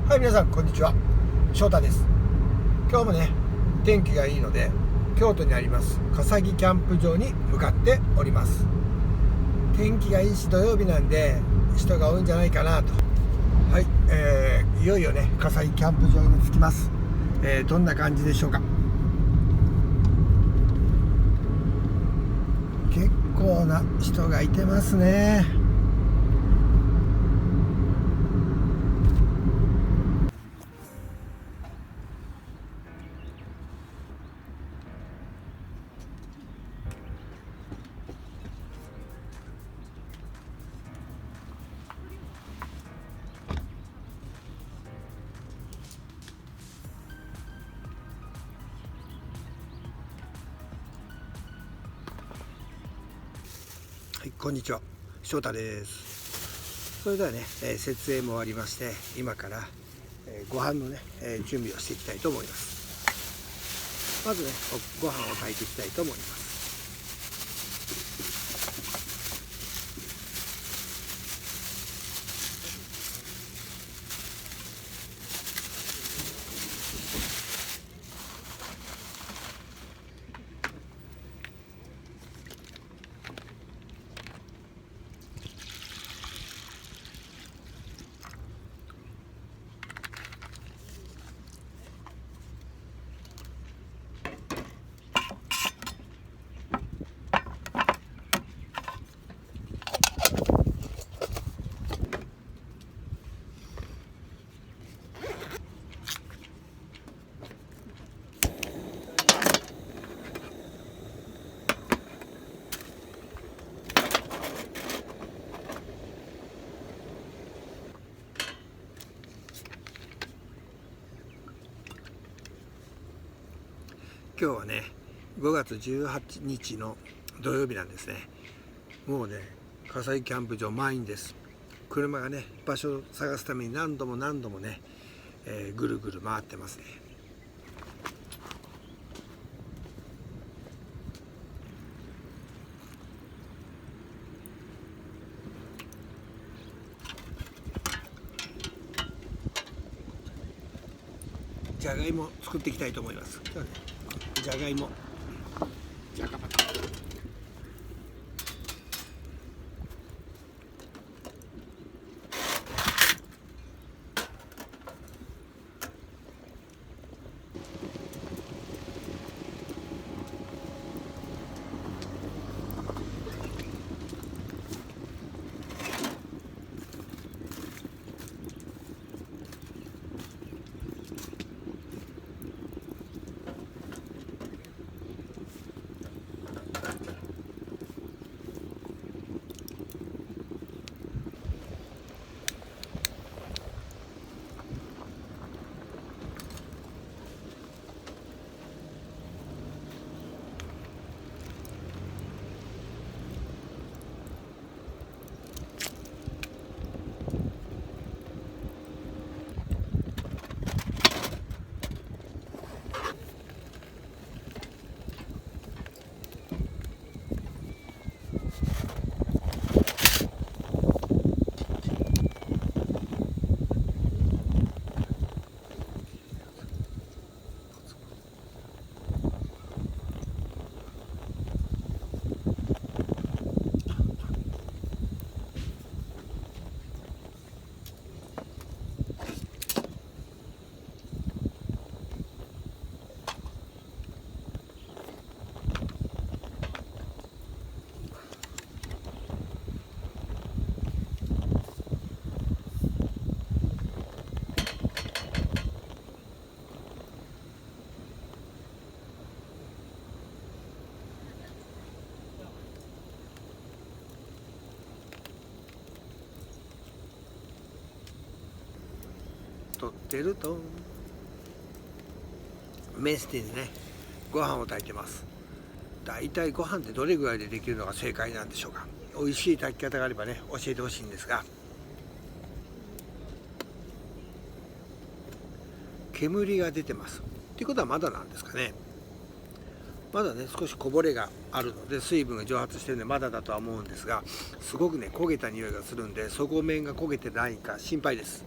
はい、皆さんこんにちは。翔太です。今日もね、天気がいいので京都にあります笠木キャンプ場に向かっております。天気がいいし土曜日なんで人が多いんじゃないかなと。はい、いよいよね笠木キャンプ場に着きます。どんな感じでしょうか。結構な人がいてますね。はい、こんにちは。翔太です。それではね、設営も終わりまして、今から、ご飯のね、準備をしていきたいと思います。まずね、ご飯を炊いていきたいと思います。今日はね5月18日の土曜日なんですね。もうね笠井キャンプ場満員です。車がね場所を探すために何度もね、ぐるぐる回ってますね。じゃがいも作っていきたいと思います。今日はねじゃがいもじゃがバタ取ってるとメスティンでねご飯を炊いてます。だいたいご飯ってどれぐらいでできるのが正解なんでしょうか。美味しい炊き方があればね教えてほしいんですが、煙が出てますっていうことはまだなんですかね。まだね少しこぼれがあるので水分が蒸発してるんでまだだとは思うんですが、すごくね焦げた匂いがするんで底面が焦げてないか心配です。